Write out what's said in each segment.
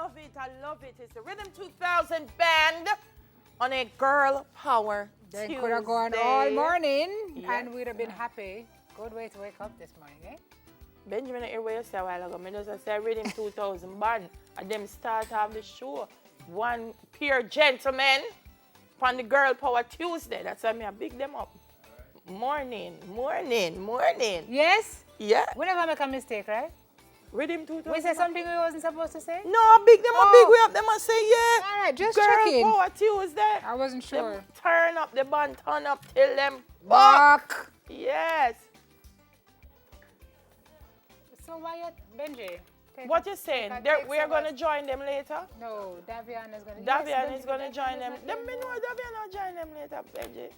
love it. I love it. It's the Rhythm 2000 band on a girl power They Tuesday. could have gone all morning Yes. and we'd have been happy. Good way to wake up this morning, eh? Benjamin, here where you say a while ago, I just say Rhythm 2000 band. And them start off the show. One pure gentleman on the girl power Tuesday. That's why I big them up. Morning. Yes? Yeah. We never make a mistake, right? Rhythm 2000. We said something we wasn't supposed to say? No, big them up, big way up. Them and say, yeah. All right, just Girl checking. power Tuesday. I wasn't sure. Them turn up the band, turn up till them Buck. Yes. So why you, Benji? What you saying? We are going to join them later? No, Davian is going to. Davian is going to join them. Them me know Davian will join them later, Benji.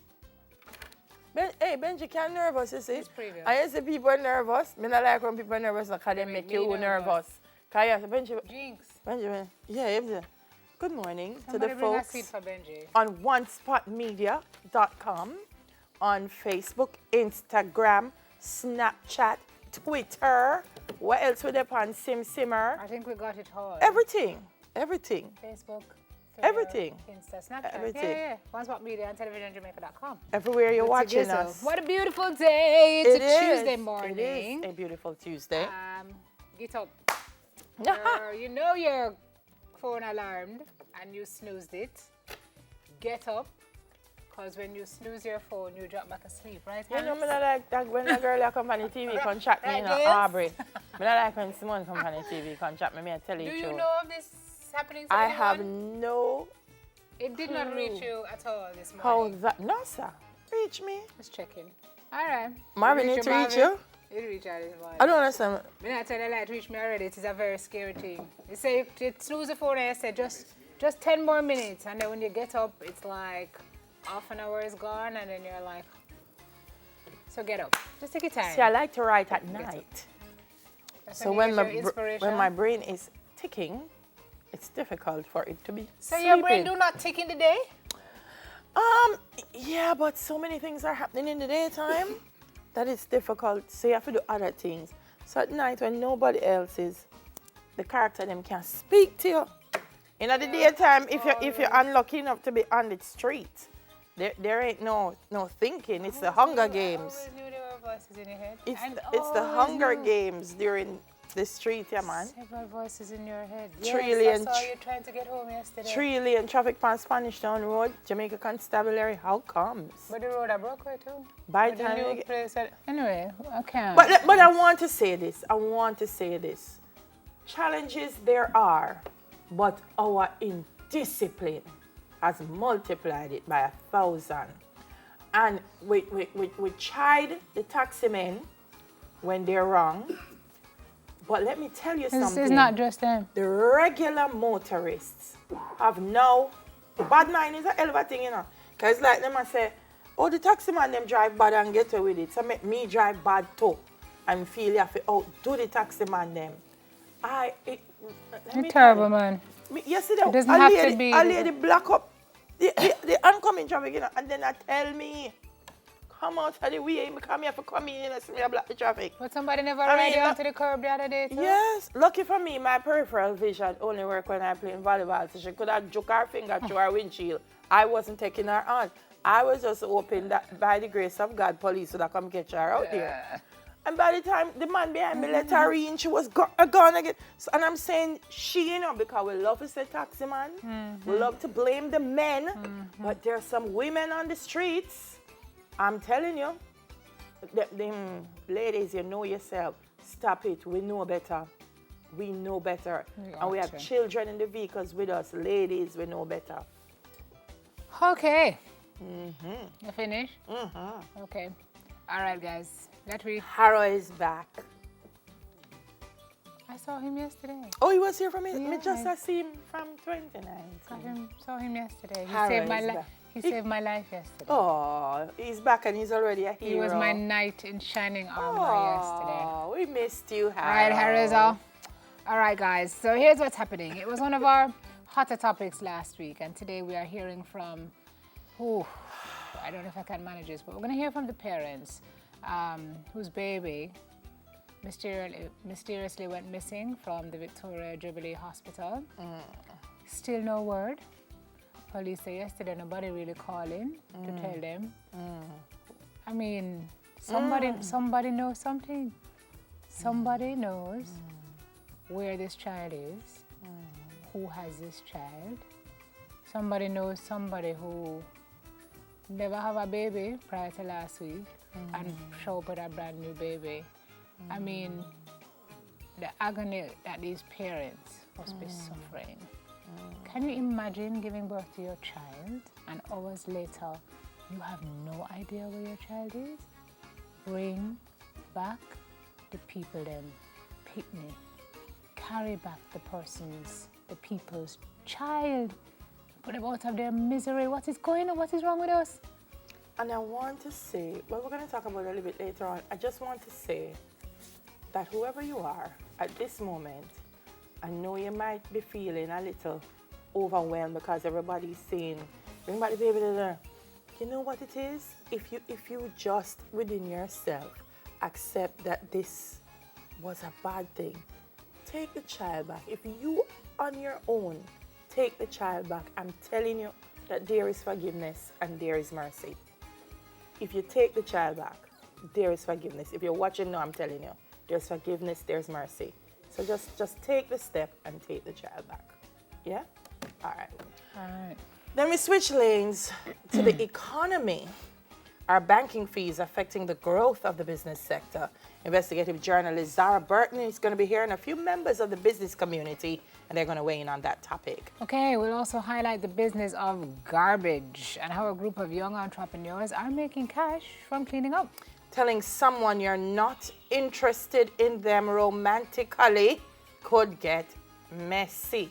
Hey, Benji can't nervous, you see. I see people are nervous. I don't like when people are nervous because they make you nervous. Benji, Jinx. Benjamin, yeah. Good morning Somebody to the bring a folks seat for Benji. on onespotmedia.com, on Facebook, Instagram, Snapchat, Twitter. What else would they on Simmer? I think we got it all. Everything. Facebook. Twitter, everything. Insta, Snapchat. Everything. Yeah. Onespot Media and TelevisionJamaica.com. Everywhere you're watching us. What a beautiful day. It's a Tuesday morning. It is a beautiful Tuesday. Get up. You know your phone alarmed and you snoozed it. Get up. Because when you snooze your phone, you drop back asleep, right? You know, I like that when a girl that come on the TV can chat me, Aubrey. I like when Simone come on the TV can chat me, I tell you. Do you know of this happening to I anyone? have no It did not reach you at all this morning. How that? No, sir. Reach me. Just checking. All right. Marvin need to reach you? It reached out this morning. I don't understand. When I tell you that it reached me already, it is a very scary thing. You say you snooze the phone and you say just 10 more minutes, and then when you get up, it's like half an hour is gone, and then you're like, so get up. Just take your time. See, I like to write at night. So when my brain is ticking, it's difficult for it to be So your brain do not tick in the day? Yeah, but so many things are happening in the daytime that it's difficult. So you have to do other things. So at night when nobody else is, the character them can speak to you. In the daytime, if you're unlucky enough to be on the street, there ain't no thinking. It's the Hunger Games. I always knew there were voices in your head. It's the Hunger Games during the street, yeah, man. Several voices in your head. Trillion. Yes, I saw you trying to get home yesterday. Trillion traffic on Spanish Town Road, Jamaica Constabulary. How comes? But the road I broke way too. By the time you get... Anyway, I can't. But I want to say this. Challenges there are, but our indiscipline has multiplied it by 1,000. And we chide the taxi men when they're wrong. But let me tell you something. It's not just them. The regular motorists have now, bad mind is a hell of a thing, you know. Because like them I say, oh, the taxi man them drive bad and get away with it. So make me drive bad too. And feel you have to outdo the taxi man them. You're terrible, man. Yesterday, it doesn't have to be. A lady block up the oncoming traffic, you know, and then I tell me, come out of the way, come here for come in, and see me block the traffic. But somebody never ride you onto the curb the other day, too? Yes. Lucky for me, my peripheral vision only work when I play in volleyball, so she could have juke her finger through her windshield. I wasn't taking her on. I was just hoping that by the grace of God, police would have come catch her out there. And by the time the man behind me let her in, she was gone again. So, and I'm saying she, you know, because we love to say taxi man. We love to blame the men. But there's some women on the streets. I'm telling you. Ladies, you know yourself. Stop it. We know better. We know better. And we have children in the vehicles with us. Ladies, we know better. Okay. You finished? Okay. All right, guys. Harrow is back. I saw him yesterday. Oh, he was here from me? Yeah. Me just see him from 29. Saw him yesterday. He saved my life yesterday. Oh, he's back and he's already a hero. He was my knight in shining armor yesterday. Oh, we missed you, Harrow. All right, Harrow. All right, guys. So here's what's happening. It was one of our hotter topics last week, and today we are hearing from, I don't know if I can manage this, but we're going to hear from the parents whose baby mysteriously went missing from the Victoria Jubilee Hospital. Still no word. Police say yesterday nobody really calling to tell them. I mean, somebody knows something. Somebody knows where this child is, who has this child. Somebody knows somebody who never have a baby prior to last week and show up with a brand new baby. I mean, the agony that these parents must be suffering. Can you imagine giving birth to your child and hours later you have no idea where your child is? Bring back the people them picnic. Carry back the people's child. Put them out of their misery. What is going on? What is wrong with us? And I want to say, well, we're going to talk about it a little bit later on. I just want to say that whoever you are at this moment, I know you might be feeling a little overwhelmed because everybody's saying, bring back the baby. You know what it is? If you just within yourself accept that this was a bad thing, take the child back. If you on your own take the child back, I'm telling you that there is forgiveness and there is mercy. If you take the child back, there is forgiveness. If you're watching now, I'm telling you, there's forgiveness, there's mercy. So just take the step and take the child back. Yeah? All right. Then we switch lanes to the economy. Are banking fees affecting the growth of the business sector? Investigative journalist Zara Burton is going to be here, and a few members of the business community, and they're going to weigh in on that topic. Okay, we'll also highlight the business of garbage and how a group of young entrepreneurs are making cash from cleaning up. Telling someone you're not interested in them romantically could get messy.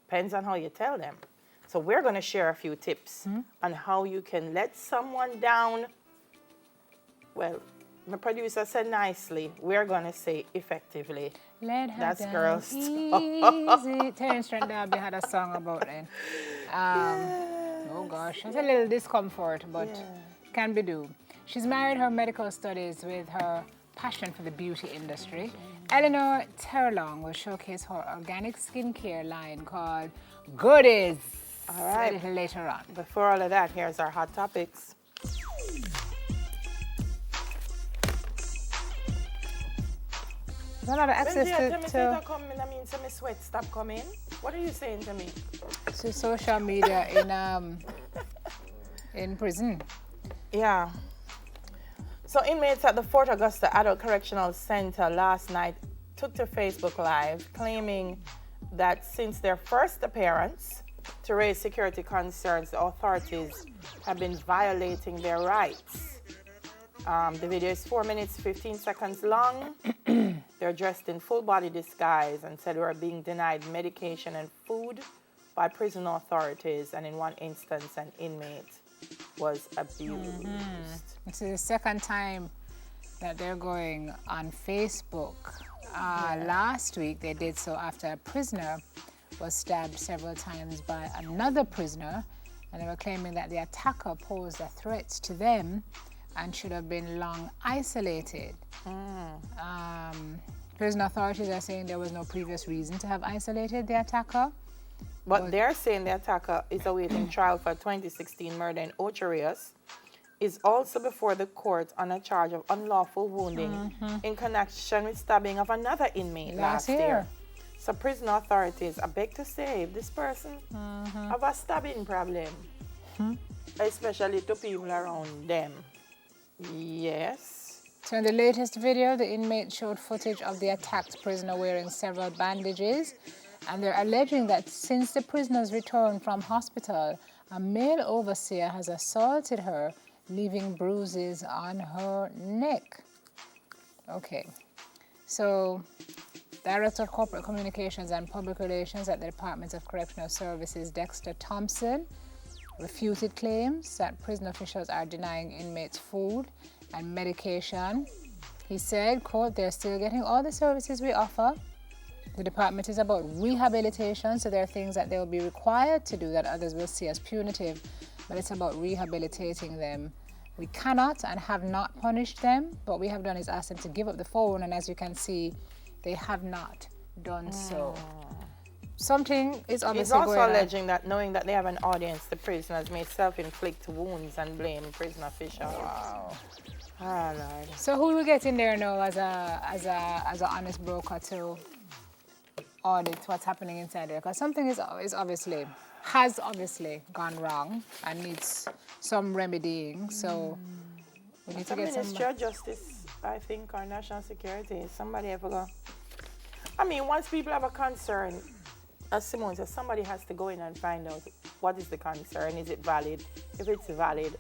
Depends on how you tell them. So we're going to share a few tips on how you can let someone down. Well, my producer said nicely. We're going to say effectively. Let her That's down girls. easy. Terence Trent D'Arby had a song about it. Oh gosh, it's a little discomfort, but can be do. She's married her medical studies with her passion for the beauty industry. Eleanor Terlong will showcase her organic skincare line called Goodies. All right. A little later on. Before all of that, here's our hot topics. There's a lot of access to I mean, so my sweat stop coming. What are you saying to me? To social media in prison. Yeah. So inmates at the Fort Augusta Adult Correctional Center last night took to Facebook Live claiming that since their first appearance to raise security concerns, the authorities have been violating their rights. The video is 4 minutes, 15 seconds long. They're dressed in full body disguise and said they were being denied medication and food by prison authorities, and in one instance, an inmate was abused. This is the second time that they're going on Facebook. Last week, they did so after a prisoner was stabbed several times by another prisoner, and they were claiming that the attacker posed a threat to them and should have been long isolated. Prison authorities are saying there was no previous reason to have isolated the attacker. But they're saying the attacker is awaiting trial for 2016 murder in Ocho Rios, is also before the court on a charge of unlawful wounding in connection with stabbing of another inmate last year. So prison authorities are beg to save this person of a stabbing problem, especially to people around them. Yes. So in the latest video, the inmate showed footage of the attacked prisoner wearing several bandages, and they're alleging that since the prisoner's return from hospital, a male overseer has assaulted her, leaving bruises on her neck. Okay, so Director of Corporate Communications and Public Relations at the Department of Correctional Services, Dexter Thompson, refuted claims that prison officials are denying inmates food and medication. He said, quote, they're still getting all the services we offer. The department is about rehabilitation, so there are things that they'll be required to do that others will see as punitive, but it's about rehabilitating them. We cannot and have not punished them. What we have done is ask them to give up the phone, and as you can see, they have not done so. Something is obviously He's also going on. alleging that knowing that they have an audience, the prisoners may self-inflict wounds and blame prison officials. Wow. Oh, Lord. So who will get in there now as a honest broker to audit what's happening inside there? Because something has obviously gone wrong and needs some remedying. So we need to get some. Ministry of Justice, I think, or National Security. Somebody ever go. I mean, once people have a concern, as Simone says, somebody has to go in and find out what is the concern. Is it valid? If it's valid,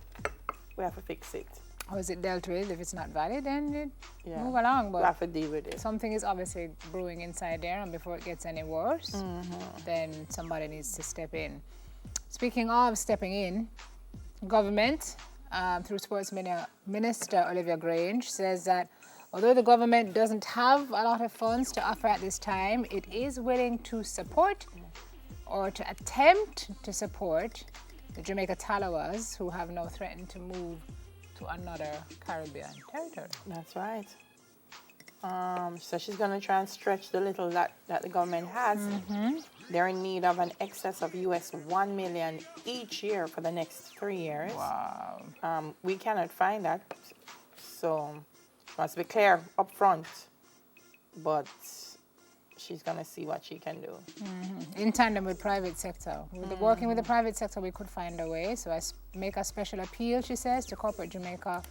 we have to fix it. How is it dealt with? If it's not valid, then Yeah. move along. We But have to deal with it. something is obviously brewing inside there, and before it gets any worse, then somebody needs to step in. Speaking of stepping in, government, through Sports Minister Olivia Grange, says that although the government doesn't have a lot of funds to offer at this time, it is willing to support or to attempt to support the Jamaica Talawas, who have now threatened to move to another Caribbean territory. That's right. So she's going to try and stretch the little that the government has. They're in need of an excess of US $1 million each year for the next 3 years. Wow. We cannot find that. So must be clear up front. But she's going to see what she can do. In tandem with private sector. Working with the private sector, we could find a way. So I make a special appeal, she says, to corporate Jamaica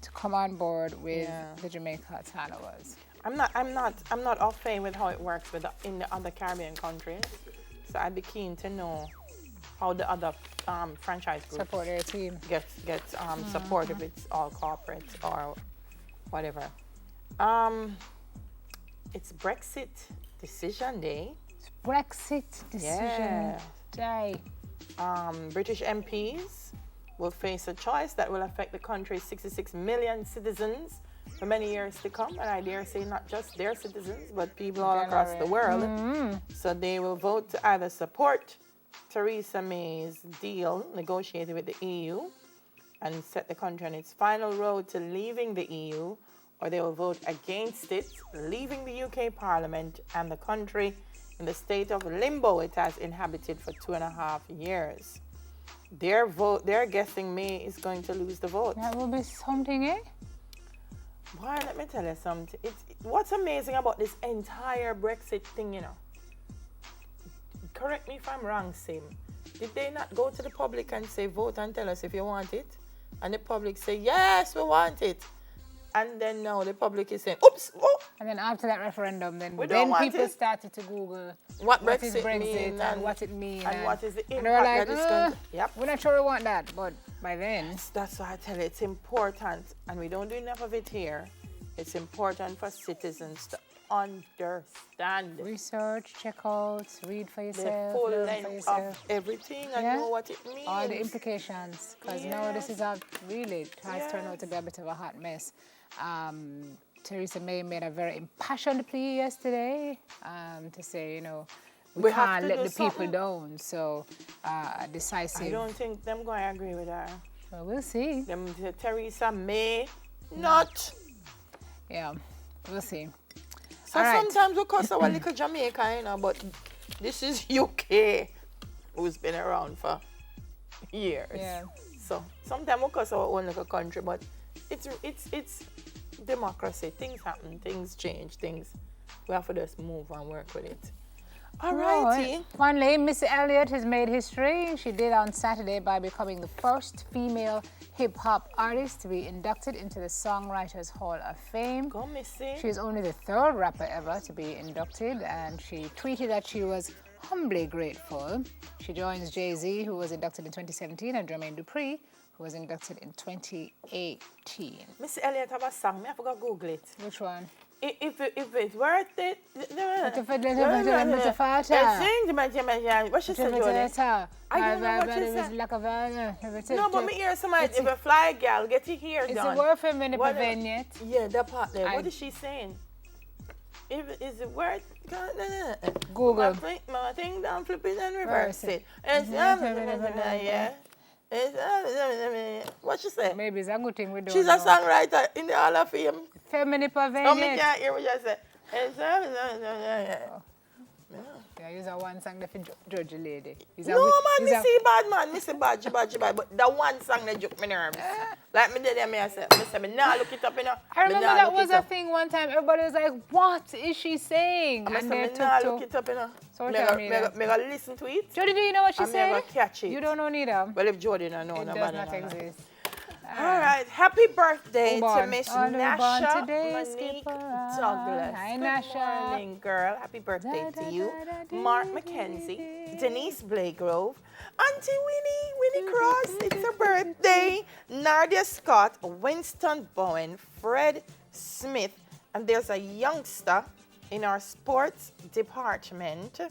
to come on board with the Jamaica Talawas. I'm not off fame with how it works in the other Caribbean countries. So I'd be keen to know how the other franchise groups Support their team. get support if it's all corporate or whatever. It's Brexit decision day. Brexit decision day. British MPs will face a choice that will affect the country's 66 million citizens for many years to come. And I dare say not just their citizens, but people all across the world. So they will vote to either support Theresa May's deal negotiated with the EU and set the country on its final road to leaving the EU, or they will vote against it, leaving the UK Parliament and the country in the state of limbo it has inhabited for 2.5 years. They're guessing May is going to lose the vote. That will be something, eh? Boy, let me tell you something. What's amazing about this entire Brexit thing, you know? Correct me if I'm wrong, Sim. Did they not go to the public and say, vote and tell us if you want it? And the public say, yes, we want it. And then now the public is saying, oops, oh. And then after that referendum, then people started to Google what is Brexit means and what it means. And what is the impact and they were like, that it's going to... Yep. We're not sure we want that, but by then... That's why I tell you, it's important, and we don't do enough of it here. It's important for citizens to understand. Research, check out, read for yourself, the full learn for length yourself. of everything and know what it means. All the implications, because now this is has turned out to be a bit of a hot mess. Theresa May made a very impassioned plea yesterday to say, we can't let the people down. So, decisive. I don't think them going to agree with her. Well, we'll see. Theresa May, not. Yeah, we'll see. So sometimes we cuss our little Jamaica, but this is UK, who's been around for years. Yeah. So sometimes we cuss our own little country, but it's democracy. Things happen, things change, we have to just move and work with it. All righty. Finally, Missy Elliott has made history. She did on Saturday by becoming the first female hip-hop artist to be inducted into the Songwriters Hall of Fame. Go, Missy. She's only the third rapper ever to be inducted, and she tweeted that she was humbly grateful. She joins Jay-Z, who was inducted in 2017, and Jermaine Dupri, who was inducted in 2018. Missy Elliott have a song. I forgot to Google it. Which one? If it's worth it. What she said, Jody? I don't know what she said. No, but me hear somebody, if a fly gal, get your hair done. Is it worth it when it yet? Yeah, that part there. What is she saying? Is it worth Google. My thing down, flip it and reverse it. And yeah. What she say? Maybe it's a good thing we don't She's know. a songwriter in the Hall of Fame. Feminine No, me pavilion. can't hear what you say. Yeah, use a one song that for judge a lady. It's a No, wi- man, it's me a- see bad man, me see bad, but the one song that juke me nerves. Like me did me say, me nah look it up, you know. I remember that was a thing one time. Everybody was like, "What is she saying?" Me And say, they me nah took look to it up, you know. social media. Me go listen to it. Jody, do you know what she And me go said? catch it. You don't know neither. Well, if Jody don't know, It no does man not don't know. exist. All right, happy birthday Who to born? Miss All who born Nasha today, Monique skip around. Douglas. Hi, Good Nasha. morning, girl. Happy birthday Da, to da, you. da, da, Mark dee, McKenzie, dee, Denise Blagrove, Auntie Winnie Cross, it's her birthday. Nadia Scott, Winston Bowen, Fred Smith, and there's a youngster in our sports department.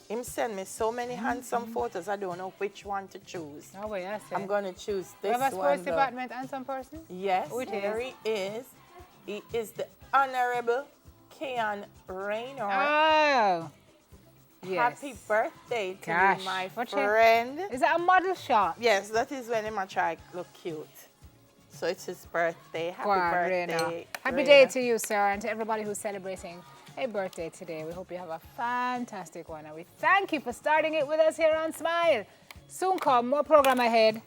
Him send me so many handsome photos, I don't know which one to choose. Oh, wait, I see. I'm going to choose We this have a one. sports though. department and some person? Yes, Who it there he is. He is the Honorable Keon Raynor. Oh. Yes. Happy birthday to Gosh, you, my what's it? friend. Is that a model shot? Yes, that is when him a try look cute. So it's his birthday. Happy Go on, birthday. Raina. Happy Raina. day to you, sir, and to everybody who's celebrating a birthday today. We hope you have a fantastic one, and we thank you for starting it with us here on Smile. Soon come, more program ahead.